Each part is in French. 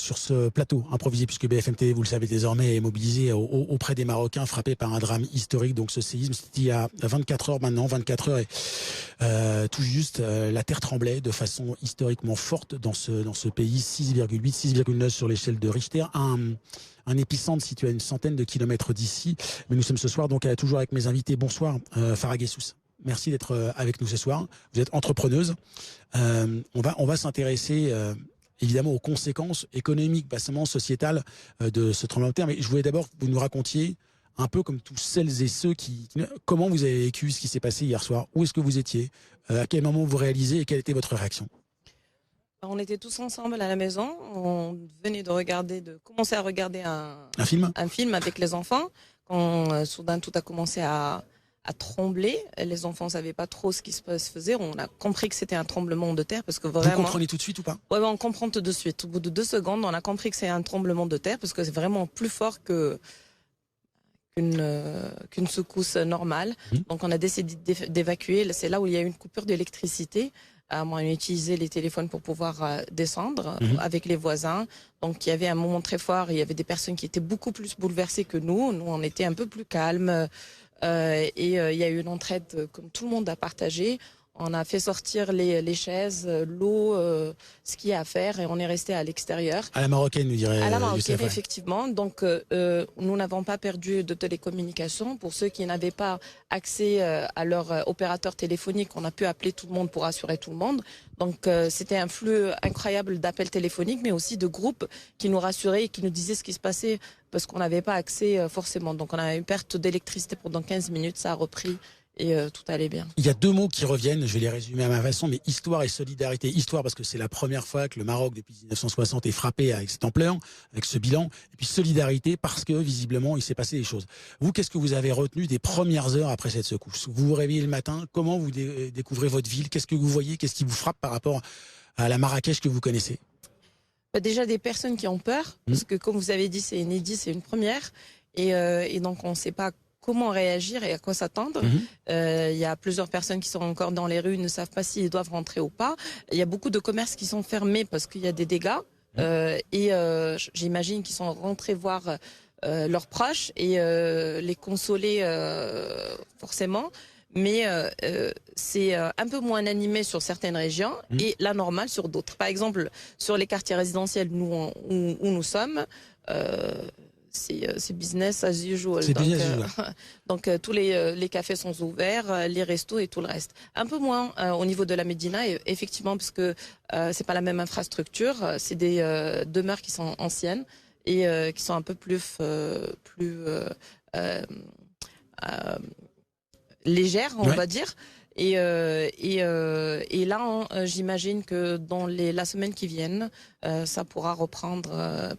sur ce plateau improvisé, puisque BFM TV, vous le savez désormais, est mobilisé auprès des Marocains frappés par un drame historique. Donc ce séisme, c'était il y a 24 heures maintenant, 24 heures et tout juste, la terre tremblait de façon historiquement forte dans ce pays, 6,8, 6,9 sur l'échelle de Richter, un épicentre situé à une centaine de kilomètres d'ici. Mais nous sommes ce soir donc toujours avec mes invités. Bonsoir, Farah Guessous. Merci d'être avec nous ce soir. Vous êtes entrepreneuse. On va s'intéresser évidemment aux conséquences économiques, pas seulement sociétales de ce tremblement de terre. Mais je voulais d'abord que vous nous racontiez, un peu comme tous celles et ceux comment vous avez vécu ce qui s'est passé hier soir. Où est-ce que vous étiez? À quel moment vous réalisez et quelle était votre réaction? On était tous ensemble à la maison. On venait de commencer à regarder un film avec les enfants. Quand soudain tout a commencé à trembler, les enfants ne savaient pas trop ce qui se faisait. On a compris que c'était un tremblement de terre parce que vraiment. Vous comprenez tout de suite ou pas? Oui, on comprend tout de suite. Au bout de 2 secondes, on a compris que c'est un tremblement de terre parce que c'est vraiment plus fort qu'une secousse normale. Donc on a décidé d'évacuer. C'est là où il y a eu une coupure d'électricité. On a utilisé les téléphones pour pouvoir descendre avec les voisins. Donc il y avait un moment très fort. Il y avait des personnes qui étaient beaucoup plus bouleversées que nous. Nous, on était un peu plus calmes. Il y a eu une entraide comme tout le monde a partagé. On a fait sortir les chaises, l'eau, ce qu'il y a à faire et on est resté à l'extérieur. À la marocaine, nous dirait. À la marocaine, effectivement. Donc, nous n'avons pas perdu de télécommunications. Pour ceux qui n'avaient pas accès à leur opérateur téléphonique, on a pu appeler tout le monde pour assurer tout le monde. Donc, c'était un flux incroyable d'appels téléphoniques, mais aussi de groupes qui nous rassuraient et qui nous disaient ce qui se passait parce qu'on n'avait pas accès forcément. Donc, on a eu une perte d'électricité pendant 15 minutes, ça a repris. Et tout allait bien. Il y a 2 mots qui reviennent, je vais les résumer à ma façon, mais histoire et solidarité. Histoire parce que c'est la première fois que le Maroc, depuis 1960, est frappé avec cette ampleur, avec ce bilan. Et puis solidarité parce que, visiblement, il s'est passé des choses. Vous, qu'est-ce que vous avez retenu des premières heures après cette secousse? Vous vous réveillez le matin, comment vous découvrez votre ville? Qu'est-ce que vous voyez? Qu'est-ce qui vous frappe par rapport à la Marrakech que vous connaissez? Déjà des personnes qui ont peur, parce que comme vous avez dit, c'est inédit, c'est une première. Et donc on ne sait pas comment réagir et à quoi s'attendre. Il y a plusieurs personnes qui sont encore dans les rues, ne savent pas s'ils doivent rentrer ou pas. Il y a beaucoup de commerces qui sont fermés parce qu'il y a des dégâts. J'imagine qu'ils sont rentrés voir leurs proches et les consoler forcément. Mais c'est un peu moins animé sur certaines régions et la normale sur d'autres. Par exemple, sur les quartiers résidentiels où nous sommes, c'est business as usual. Donc tous les cafés sont ouverts, les restos et tout le reste. Un peu moins au niveau de la Médina, effectivement, parce que c'est pas la même infrastructure. C'est des demeures qui sont anciennes et qui sont un peu plus légères, on va dire. Et là, j'imagine que dans la semaine qui viennent, ça pourra reprendre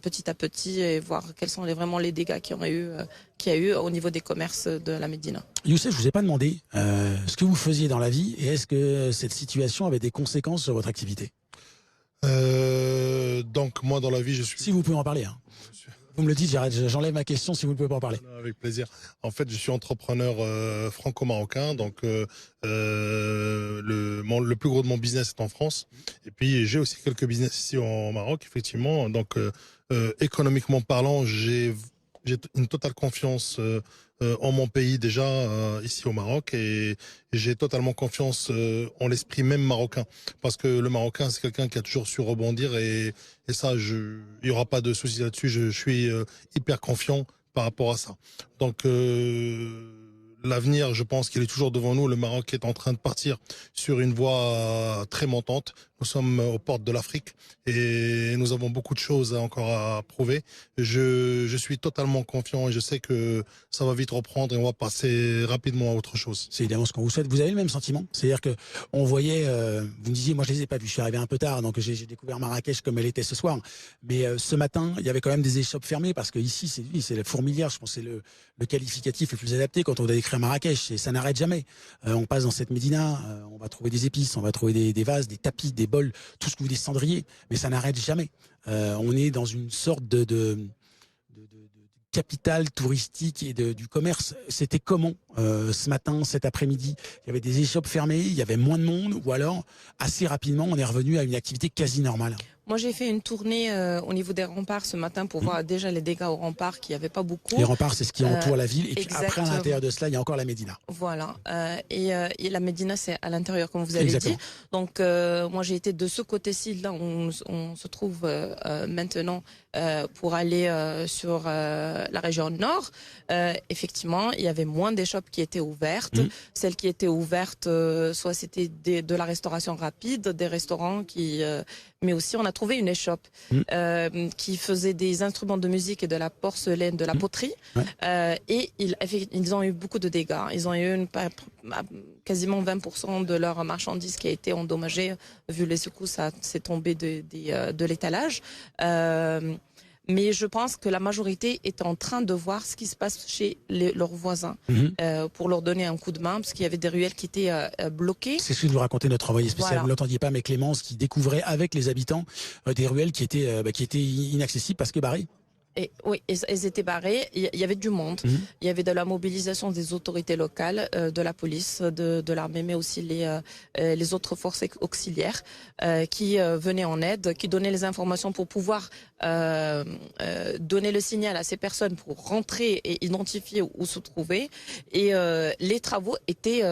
petit à petit et voir quels sont vraiment les dégâts qu'il y a eu au niveau des commerces de la Médina. Youssef, je vous ai pas demandé ce que vous faisiez dans la vie et est-ce que cette situation avait des conséquences sur votre activité? Donc moi dans la vie je suis... Si vous pouvez en parler. Vous me le dites, j'enlève ma question si vous ne pouvez pas en parler. Avec plaisir. En fait, je suis entrepreneur franco-marocain, donc le plus gros de mon business est en France. Et puis j'ai aussi quelques business ici au Maroc, effectivement. Donc économiquement parlant, j'ai une totale confiance en mon pays déjà ici au Maroc et j'ai totalement confiance en l'esprit même marocain parce que le Marocain c'est quelqu'un qui a toujours su rebondir et ça il y aura pas de souci là-dessus. Je suis hyper confiant par rapport à ça. Donc l'avenir, je pense qu'il est toujours devant nous. Le Maroc est en train de partir sur une voie très montante. Nous sommes aux portes de l'Afrique et nous avons beaucoup de choses encore à prouver. Je suis totalement confiant et je sais que ça va vite reprendre et on va passer rapidement à autre chose. C'est évidemment ce qu'on vous souhaite. Vous avez le même sentiment? C'est-à-dire que on voyait, vous me disiez, moi je les ai pas vus, je suis arrivé un peu tard, donc j'ai découvert Marrakech comme elle était ce soir. Mais ce matin, il y avait quand même des échoppes fermées parce que ici, c'est la fourmilière. Je pense que c'est le qualificatif le plus adapté quand on doit décrire Marrakech. Et ça n'arrête jamais. On passe dans cette médina, on va trouver des épices, on va trouver des vases, des tapis, des bols, tout ce que vous des cendriers, mais ça n'arrête jamais. On est dans une sorte de capitale touristique et du commerce. C'était comment ce matin, cet après-midi? Il y avait des échoppes fermées, il y avait moins de monde, ou alors assez rapidement on est revenu à une activité quasi normale? Moi, j'ai fait une tournée au niveau des remparts ce matin pour voir déjà les dégâts aux remparts, qu'il n'y avait pas beaucoup. Les remparts, c'est ce qui entoure la ville. Et puis après, à exactement. l'intérieur de cela, il y a encore la Médina. Voilà. Et la Médina, c'est à l'intérieur, comme vous avez Exactement. dit. Donc, moi, j'ai été de ce côté-ci, là où on se trouve maintenant, pour aller sur la région nord. Effectivement, il y avait moins d'échoppes qui étaient ouvertes. Celles qui étaient ouvertes, soit c'était de la restauration rapide, des restaurants qui... mais aussi, on a trouvé une échoppe qui faisait des instruments de musique et de la porcelaine, de la poterie. Et ils ont eu beaucoup de dégâts. Ils ont eu quasiment 20% de leurs marchandises qui a été endommagée. Vu les secousses, ça s'est tombé de l'étalage. Mais je pense que la majorité est en train de voir ce qui se passe chez leurs voisins pour leur donner un coup de main, parce qu'il y avait des ruelles qui étaient bloquées. C'est ce que nous racontait notre envoyé spécial. Voilà. Vous ne l'entendiez pas, mais Clémence qui découvrait avec les habitants des ruelles qui étaient inaccessibles parce que barrées. Et, oui, ils étaient barrés. Il y avait du monde. Il y avait de la mobilisation des autorités locales, de la police, de l'armée, mais aussi les autres forces auxiliaires qui venaient en aide, qui donnaient les informations pour pouvoir donner le signal à ces personnes pour rentrer et identifier où se trouver. Et les travaux étaient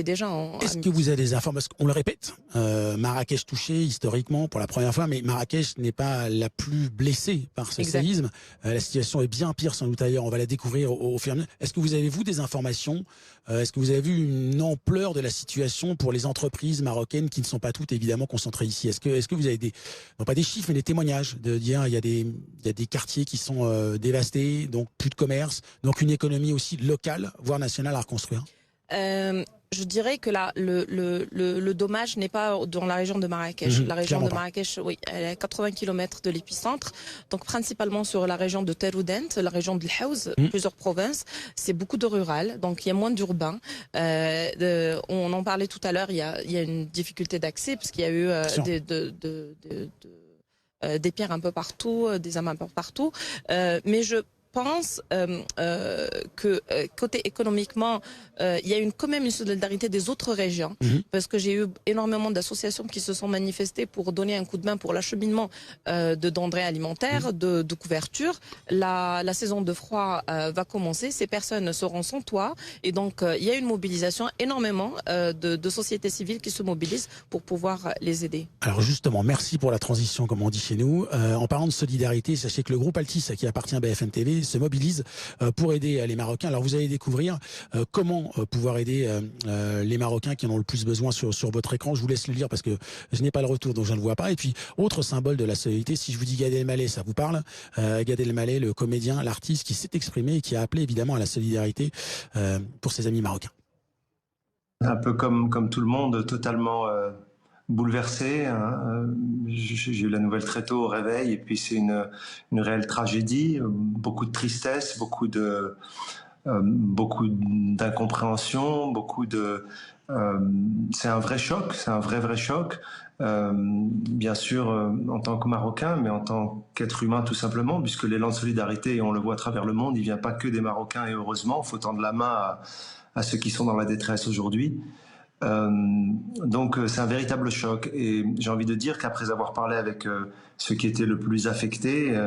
déjà en... Est-ce que vous avez des informations? On le répète, Marrakech touchée historiquement pour la première fois, mais Marrakech n'est pas la plus blessée par ce séisme. La situation est bien pire sans doute ailleurs. On va la découvrir au fur et à mesure. Est-ce que vous avez, vous, des informations? Est-ce que vous avez vu une ampleur de la situation pour les entreprises marocaines qui ne sont pas toutes évidemment concentrées ici? Est-ce que vous avez non pas des chiffres, mais des témoignages de dire il y a des quartiers qui sont dévastés, donc plus de commerce, donc une économie aussi locale, voire nationale à reconstruire? Je dirais que le dommage n'est pas dans la région de Marrakech. La région de Marrakech, oui, elle est à 80 km de l'épicentre. Donc principalement sur la région de Taroudant, la région de l'Haouz, plusieurs provinces. C'est beaucoup de rural, donc il y a moins d'urbains. On en parlait tout à l'heure, il y a une difficulté d'accès parce qu'il y a eu des pierres un peu partout, des amas un peu partout. Mais je pense que côté économiquement, il y a quand même une solidarité des autres régions, parce que j'ai eu énormément d'associations qui se sont manifestées pour donner un coup de main pour l'acheminement de denrées alimentaires, de couverture. La saison de froid va commencer, ces personnes seront sans toit, et donc il y a une mobilisation énormément de sociétés civiles qui se mobilisent pour pouvoir les aider. Alors justement, merci pour la transition, comme on dit chez nous. En parlant de solidarité, sachez que le groupe Altis, qui appartient à BFM TV, se mobilise pour aider les Marocains. Alors vous allez découvrir comment pouvoir aider les Marocains qui en ont le plus besoin sur votre écran. Je vous laisse le lire parce que je n'ai pas le retour, donc je ne le vois pas. Et puis, autre symbole de la solidarité, si je vous dis Gad Elmaleh, ça vous parle? Gad Elmaleh, le comédien, l'artiste qui s'est exprimé et qui a appelé évidemment à la solidarité pour ses amis marocains. Un peu comme tout le monde, totalement bouleversé. J'ai eu la nouvelle très tôt au réveil, et puis c'est une réelle tragédie, beaucoup de tristesse, beaucoup d'incompréhension, c'est un vrai choc, c'est un vrai choc. Bien sûr, en tant que Marocain, mais en tant qu'être humain tout simplement, puisque l'élan de solidarité, on le voit à travers le monde, il vient pas que des Marocains, et heureusement, il faut tendre la main à ceux qui sont dans la détresse aujourd'hui. Donc c'est un véritable choc, et j'ai envie de dire qu'après avoir parlé avec ceux qui étaient le plus affectés,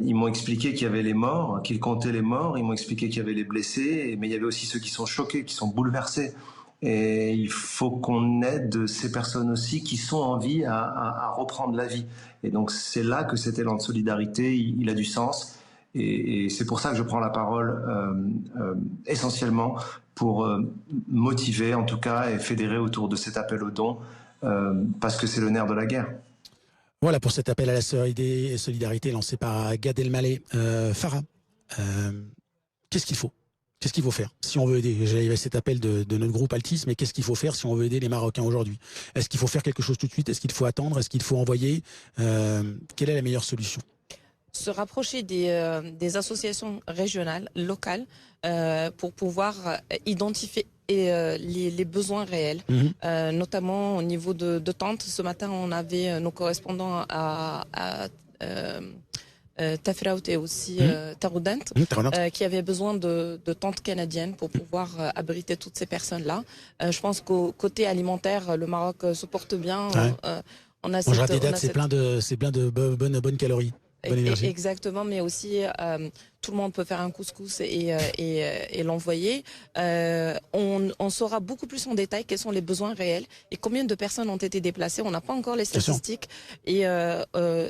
ils m'ont expliqué qu'il y avait les morts, qu'ils comptaient les morts, ils m'ont expliqué qu'il y avait les blessés, mais il y avait aussi ceux qui sont choqués, qui sont bouleversés, et il faut qu'on aide ces personnes aussi qui sont en vie à reprendre la vie. Et donc c'est là que cet élan de solidarité, il a du sens, et c'est pour ça que je prends la parole essentiellement pour motiver en tout cas et fédérer autour de cet appel aux dons, parce que c'est le nerf de la guerre. Voilà pour cet appel à la solidarité lancé par Gad Elmaleh. Farah, qu'est-ce qu'il faut? Qu'est-ce qu'il faut faire si on veut aider? J'avais cet appel de notre groupe Altis, mais qu'est-ce qu'il faut faire si on veut aider les Marocains aujourd'hui? Est-ce qu'il faut faire quelque chose tout de suite? Est-ce qu'il faut attendre? Est-ce qu'il faut envoyer? Quelle est la meilleure solution? Se rapprocher des associations régionales, locales, pour pouvoir identifier les besoins réels, notamment au niveau de tentes. Ce matin, on avait nos correspondants à Tafraout et aussi Taroudant, qui avaient besoin de tentes canadiennes pour pouvoir abriter toutes ces personnes-là. Je pense qu'au côté alimentaire, le Maroc se porte bien. On a Manger des on a dattes, c'est plein de bonnes calories. Bonne énergie. Exactement, mais aussi tout le monde peut faire un couscous et l'envoyer. On saura beaucoup plus en détail quels sont les besoins réels et combien de personnes ont été déplacées. On n'a pas encore les statistiques et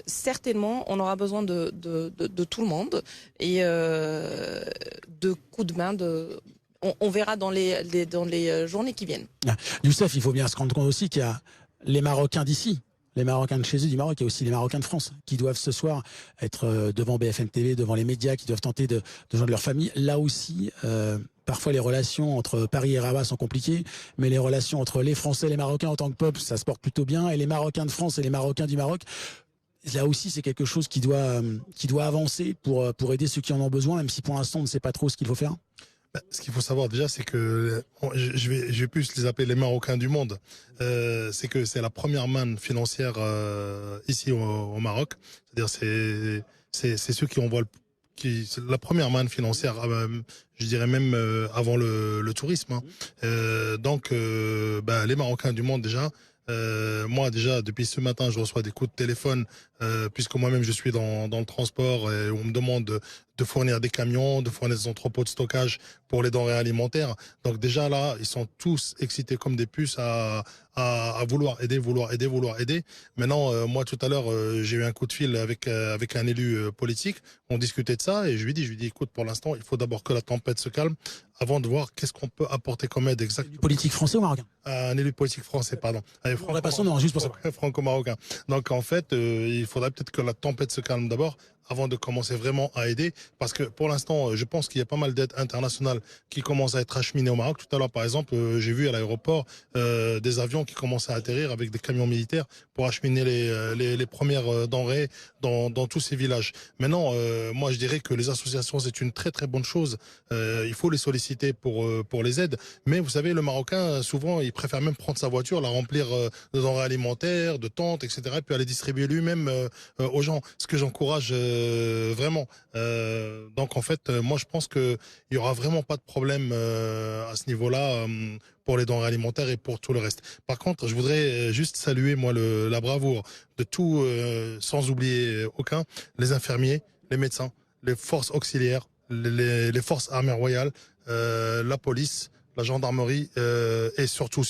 certainement on aura besoin de tout le monde et de coups de main. On verra dans les journées qui viennent. Youssef, il faut bien se rendre compte aussi qu'il y a les Marocains d'ici. Les Marocains de chez eux, du Maroc, il y a aussi les Marocains de France qui doivent ce soir être devant BFM TV, devant les médias, qui doivent tenter de joindre leur famille. Là aussi, parfois les relations entre Paris et Rabat sont compliquées, mais les relations entre les Français et les Marocains en tant que peuple, ça se porte plutôt bien. Et les Marocains de France et les Marocains du Maroc, là aussi, c'est quelque chose qui doit avancer pour aider ceux qui en ont besoin, même si pour l'instant, on ne sait pas trop ce qu'il faut faire. Ce qu'il faut savoir déjà, c'est que je vais plus les appeler les Marocains du monde. C'est que c'est la première manne financière ici au Maroc. C'est-à-dire c'est ceux qui envoient la première manne financière, je dirais même avant le tourisme. Hein. Donc les Marocains du monde déjà. Moi déjà depuis ce matin je reçois des coups de téléphone puisque moi-même je suis dans le transport et on me demande de fournir des camions, de fournir des entrepôts de stockage pour les denrées alimentaires. Donc déjà là ils sont tous excités comme des puces à vouloir aider. Maintenant moi tout à l'heure j'ai eu un coup de fil avec un élu politique, on discutait de ça et je lui dis écoute pour l'instant il faut d'abord que la tempête se calme avant de voir qu'est-ce qu'on peut apporter comme aide exactement. Politique français ou marocain? Un élu politique français, pardon. Juste pour ça. Franco-marocain. Donc en fait, il faudrait peut-être que la tempête se calme d'abord avant de commencer vraiment à aider. Parce que pour l'instant, je pense qu'il y a pas mal d'aides internationales qui commencent à être acheminées au Maroc. Tout à l'heure, par exemple, j'ai vu à l'aéroport des avions qui commençaient à atterrir avec des camions militaires pour acheminer les premières denrées dans tous ces villages. Maintenant, moi, je dirais que les associations, c'est une très très bonne chose. Il faut les solliciter pour les aides. Mais vous savez, le Marocain, souvent, il préfère même prendre sa voiture, la remplir de denrées alimentaires, de tentes, etc. Et puis aller distribuer lui-même aux gens. Ce que j'encourage vraiment. Donc en fait, moi je pense qu'il y aura vraiment pas de problème à ce niveau-là pour les denrées alimentaires et pour tout le reste. Par contre, je voudrais juste saluer moi la bravoure de tout, sans oublier aucun, les infirmiers, les médecins, les forces auxiliaires, les forces armées royales, la police, la gendarmerie et surtout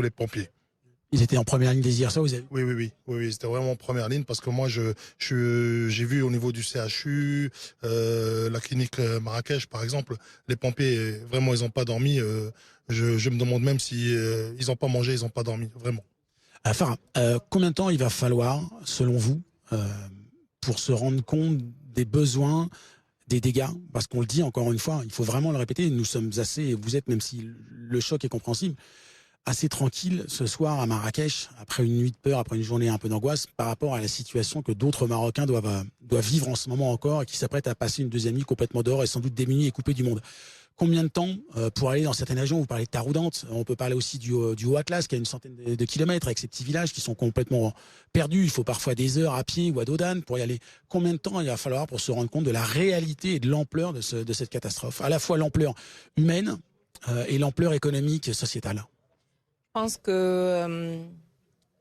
les pompiers. Ils étaient en première ligne dès hier soir, vous avez vu? Oui, c'était vraiment en première ligne parce que moi, j'ai vu au niveau du CHU, la clinique Marrakech, par exemple, les pompiers, vraiment, ils n'ont pas dormi. Je me demande même si ils n'ont pas mangé, ils n'ont pas dormi, vraiment. Farah, combien de temps il va falloir, selon vous, pour se rendre compte des besoins, des dégâts? Parce qu'on le dit encore une fois, il faut vraiment le répéter, nous sommes assez, vous êtes, même si le choc est compréhensible, assez tranquille ce soir à Marrakech, après une nuit de peur, après une journée un peu d'angoisse, par rapport à la situation que d'autres Marocains doivent vivre en ce moment encore et qui s'apprêtent à passer une deuxième nuit complètement dehors et sans doute démunis et coupés du monde. Combien de temps pour aller dans certaines régions? Vous parlez de Taroudante, on peut parler aussi du Haut-Atlas qui a une centaine de kilomètres avec ces petits villages qui sont complètement perdus. Il faut parfois des heures à pied ou à dos d'âne pour y aller. Combien de temps il va falloir pour se rendre compte de la réalité et de l'ampleur de cette catastrophe? À la fois l'ampleur humaine et l'ampleur économique et sociétale. Je pense que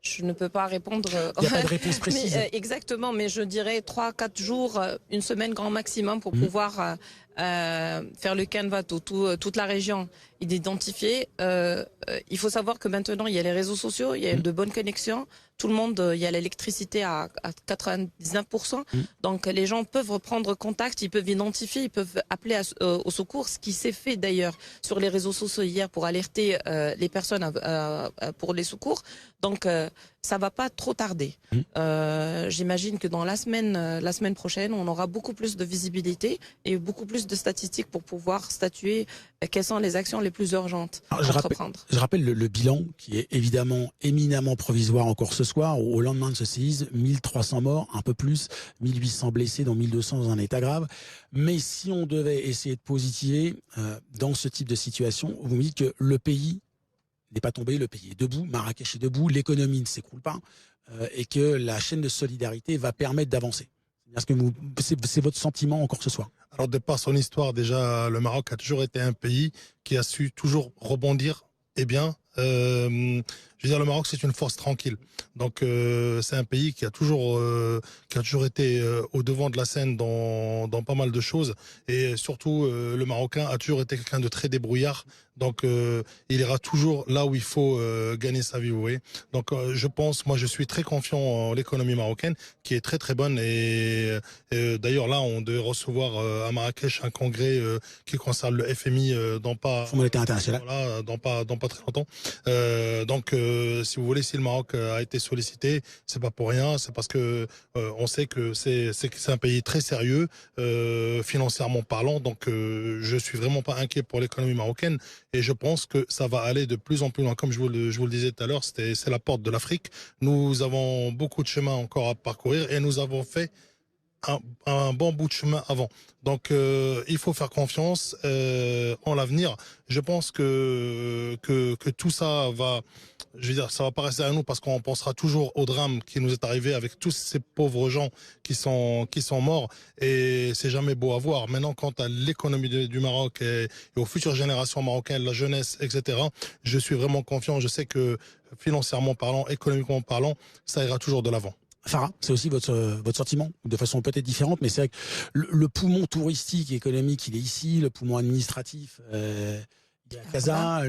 je ne peux pas répondre. Il n'y a pas de réponse précise. Exactement, mais je dirais 3-4 jours, une semaine grand maximum pour pouvoir faire le canevas toute la région et d'identifier. Il faut savoir que maintenant, il y a les réseaux sociaux, il y a de bonnes connexions. Tout le monde, il y a l'électricité à 99%. Donc, les gens peuvent reprendre contact, ils peuvent identifier, ils peuvent appeler au secours, ce qui s'est fait d'ailleurs sur les réseaux sociaux hier pour alerter les personnes pour les secours. Donc, ça va pas trop tarder. J'imagine que dans la semaine prochaine, on aura beaucoup plus de visibilité et beaucoup plus de statistiques pour pouvoir statuer quelles sont les actions les plus urgentes à entreprendre. Je rappelle le bilan qui est évidemment éminemment provisoire encore ce soir. Au lendemain de ce séisme, 1300 morts, un peu plus, 1800 blessés, dont 1200 dans un état grave. Mais si on devait essayer de positiver dans ce type de situation, vous me dites que le pays n'est pas tombé, le pays est debout, Marrakech est debout, l'économie ne s'écroule pas et que la chaîne de solidarité va permettre d'avancer. C'est votre sentiment encore ce soir? Alors de par son histoire, déjà, le Maroc a toujours été un pays qui a su toujours rebondir et bien Je veux dire, le Maroc, c'est une force tranquille. Donc, c'est un pays qui a toujours été au devant de la scène dans pas mal de choses. Et surtout, le Marocain a toujours été quelqu'un de très débrouillard. Donc, il ira toujours là où il faut gagner sa vie, vous voyez. Donc, je pense, moi, je suis très confiant en l'économie marocaine, qui est très, très bonne. Et d'ailleurs, là, on devait recevoir à Marrakech un congrès qui concerne le FMI dans pas... Fonds monétaire international. Voilà, dans pas très longtemps. Donc, si vous voulez, si le Maroc a été sollicité, c'est pas pour rien, c'est parce que on sait que c'est un pays très sérieux financièrement parlant. Donc, je suis vraiment pas inquiet pour l'économie marocaine et je pense que ça va aller de plus en plus loin. Comme je vous le disais tout à l'heure, c'est la porte de l'Afrique. Nous avons beaucoup de chemin encore à parcourir et nous avons fait un bon bout de chemin avant. Donc, il faut faire confiance en l'avenir. Je pense que tout ça va, je veux dire, ça va pas rester à nous parce qu'on pensera toujours au drame qui nous est arrivé avec tous ces pauvres gens qui sont morts et c'est jamais beau à voir. Maintenant, quant à l'économie du Maroc et aux futures générations marocaines, la jeunesse, etc., je suis vraiment confiant. Je sais que financièrement parlant, économiquement parlant, ça ira toujours de l'avant. Farah, c'est aussi votre sentiment, de façon peut-être différente, mais c'est vrai que le poumon touristique et économique, il est ici, le poumon administratif, il y a Casa,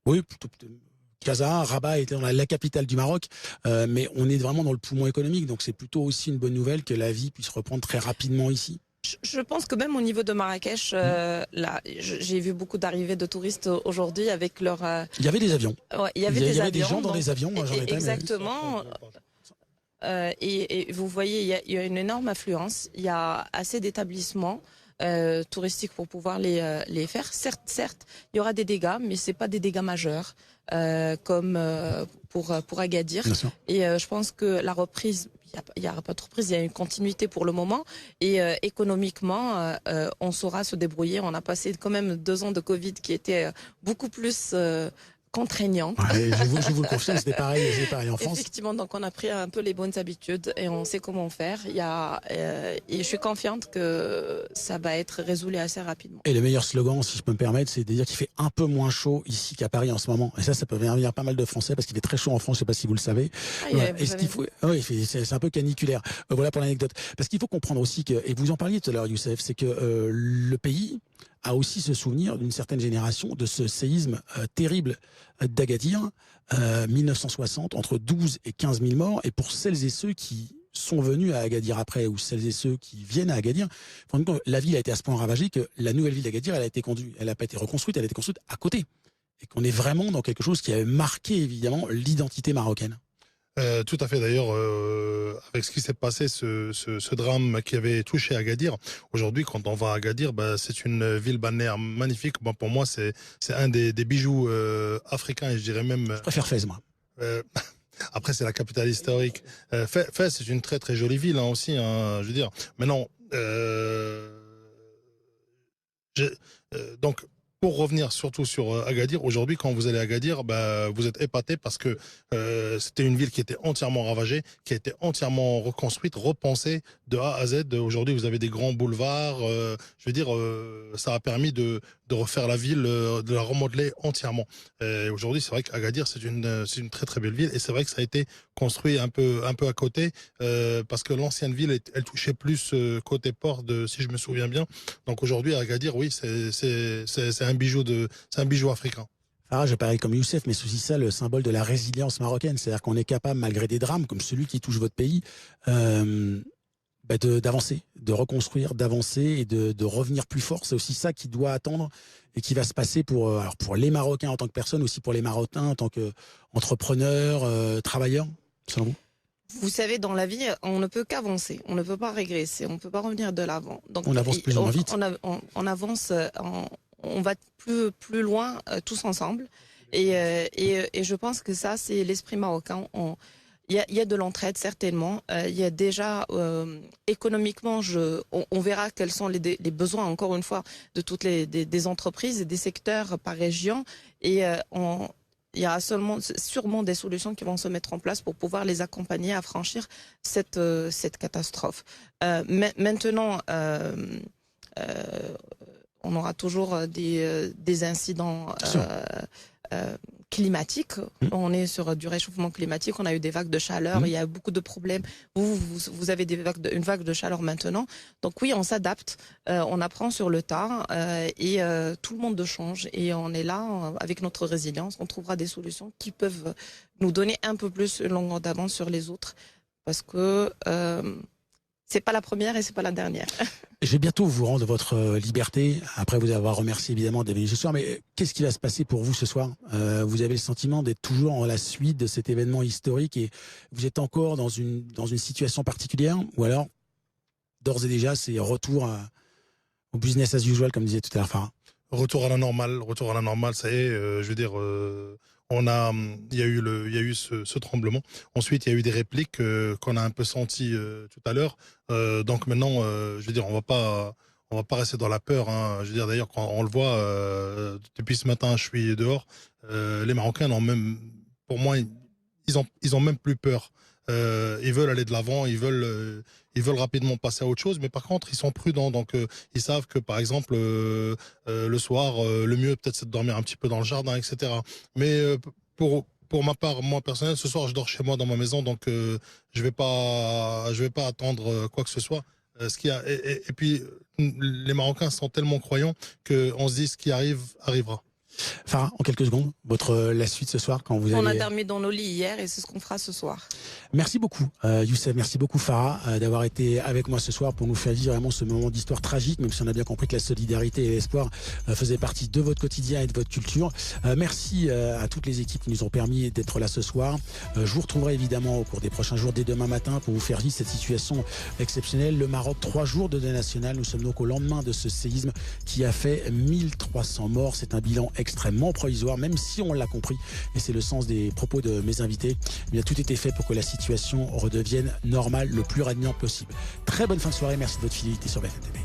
oui, plutôt Casa, Rabat était dans la capitale du Maroc, mais on est vraiment dans le poumon économique, donc c'est plutôt aussi une bonne nouvelle que la vie puisse reprendre très rapidement ici. Je pense que même au niveau de Marrakech, là, j'ai vu beaucoup d'arrivées de touristes aujourd'hui avec leur... Il y avait des avions. Ouais, il y avait des gens dans des avions. Moi, j'en étais, exactement. Et vous voyez, il y a une énorme affluence. Il y a assez d'établissements touristiques pour pouvoir les faire. Certes, il y aura des dégâts, mais c'est pas des dégâts majeurs comme pour Agadir. Et je pense que la reprise, il n'y aura pas de reprise, il y a une continuité pour le moment. Et économiquement, on saura se débrouiller. On a passé quand même 2 ans de Covid qui étaient beaucoup plus contraignante. Ouais, je vous le confirme, c'était pareil en France. Effectivement, donc on a pris un peu les bonnes habitudes et on sait comment faire. Et je suis confiante que ça va être résolu assez rapidement. Et le meilleur slogan, si je peux me permettre, c'est de dire qu'il fait un peu moins chaud ici qu'à Paris en ce moment. Et ça peut venir pas mal de Français parce qu'il fait très chaud en France, je ne sais pas si vous le savez. Oui, c'est un peu caniculaire. Voilà pour l'anecdote. Parce qu'il faut comprendre aussi que, et vous en parliez tout à l'heure, Youssef, c'est que le pays a aussi se souvenir d'une certaine génération de ce séisme terrible d'Agadir, 1960, entre 12 et 15 000 morts. Et pour celles et ceux qui sont venus à Agadir après, ou celles et ceux qui viennent à Agadir, la ville a été à ce point ravagée que la nouvelle ville d'Agadir, elle n'a pas été reconstruite, elle a été construite à côté. Et qu'on est vraiment dans quelque chose qui avait marqué évidemment l'identité marocaine. Tout à fait. D'ailleurs, avec ce qui s'est passé, ce drame qui avait touché Agadir, aujourd'hui, quand on va à Agadir, c'est une ville balnéaire magnifique. Bon, pour moi, c'est un des bijoux africains, et je dirais même... Je préfère Fès, moi. Après, c'est la capitale historique. Fès, c'est une très très jolie ville aussi. Je veux dire. Maintenant, donc... Pour revenir surtout sur Agadir, aujourd'hui, quand vous allez à Agadir, vous êtes épaté parce que c'était une ville qui était entièrement ravagée, qui a été entièrement reconstruite, repensée de A à Z. Aujourd'hui, vous avez des grands boulevards. Je veux dire, ça a permis de refaire la ville, de la remodeler entièrement. Aujourd'hui, c'est vrai qu'Agadir, c'est une très très belle ville, et c'est vrai que ça a été construit un peu à côté parce que l'ancienne ville, elle touchait plus côté port, si je me souviens bien. Donc aujourd'hui, à Agadir, oui, c'est un bijou africain. Farah, je parie comme Youssef, mais c'est aussi ça le symbole de la résilience marocaine. C'est-à-dire qu'on est capable, malgré des drames comme celui qui touche votre pays, d'avancer, de reconstruire, d'avancer et de revenir plus fort. C'est aussi ça qui doit attendre et qui va se passer pour les Marocains en tant que personnes, aussi pour les Marocains en tant qu'entrepreneurs, travailleurs, selon vous? Vous savez, dans la vie, on ne peut qu'avancer. On ne peut pas régresser. On ne peut pas revenir de l'avant. Donc, on avance plus ou moins vite. On avance, on va plus loin tous ensemble. Et je pense que ça, c'est l'esprit marocain. Il y a de l'entraide, certainement. Il y a déjà, économiquement, on verra quels sont les besoins, encore une fois, de toutes des entreprises et des secteurs par région. Et il y a sûrement des solutions qui vont se mettre en place pour pouvoir les accompagner à franchir cette catastrophe. Maintenant, on aura toujours des incidents climatique. On est sur du réchauffement climatique. On a eu des vagues de chaleur. Il y a beaucoup de problèmes. Vous avez une vague de chaleur maintenant. Donc oui, on s'adapte. On apprend sur le tas et tout le monde change. Et on est là avec notre résilience. On trouvera des solutions qui peuvent nous donner un peu plus une longueur d'avance sur les autres. Parce que c'est pas la première et c'est pas la dernière. Je vais bientôt vous rendre votre liberté, après vous avoir remercié évidemment d'être venu ce soir, mais qu'est-ce qui va se passer pour vous ce soir? Vous avez le sentiment d'être toujours en la suite de cet événement historique et vous êtes encore dans une situation particulière, ou alors d'ores et déjà c'est retour au business as usual comme disait tout à l'heure Farah? Retour à la normale, ça y est, je veux dire, il y a eu ce tremblement. Ensuite, il y a eu des répliques qu'on a un peu senties tout à l'heure. Donc maintenant, je veux dire, on va pas rester dans la peur. Hein. Je veux dire, d'ailleurs, quand on le voit, depuis ce matin, je suis dehors. Les Marocains n'ont même, pour moi, ils ont même plus peur. Ils veulent aller de l'avant, ils veulent rapidement passer à autre chose, mais par contre, ils sont prudents. Donc, ils savent que, par exemple, le soir, le mieux, peut-être, c'est de dormir un petit peu dans le jardin, etc. Mais pour ma part, moi, personnel, ce soir, je dors chez moi dans ma maison, donc je vais pas attendre quoi que ce soit. Et puis, les Marocains sont tellement croyants qu'on se dit ce qui arrivera. Farah, en quelques secondes, la suite ce soir quand vous allez... On a dormi dans nos lits hier et c'est ce qu'on fera ce soir. Merci beaucoup Youssef, merci beaucoup Farah d'avoir été avec moi ce soir pour nous faire vivre vraiment ce moment d'histoire tragique, même si on a bien compris que la solidarité et l'espoir faisaient partie de votre quotidien et de votre culture. Merci à toutes les équipes qui nous ont permis d'être là ce soir. Je vous retrouverai évidemment au cours des prochains jours, dès demain matin, pour vous faire vivre cette situation exceptionnelle. Le Maroc, 3 jours de deuil national. Nous sommes donc au lendemain de ce séisme qui a fait 1300 morts. C'est un bilan extrêmement provisoire, même si on l'a compris, et c'est le sens des propos de mes invités. Eh bien, tout était fait pour que la situation redevienne normale le plus rapidement possible. Très bonne fin de soirée, merci de votre fidélité sur BFM TV.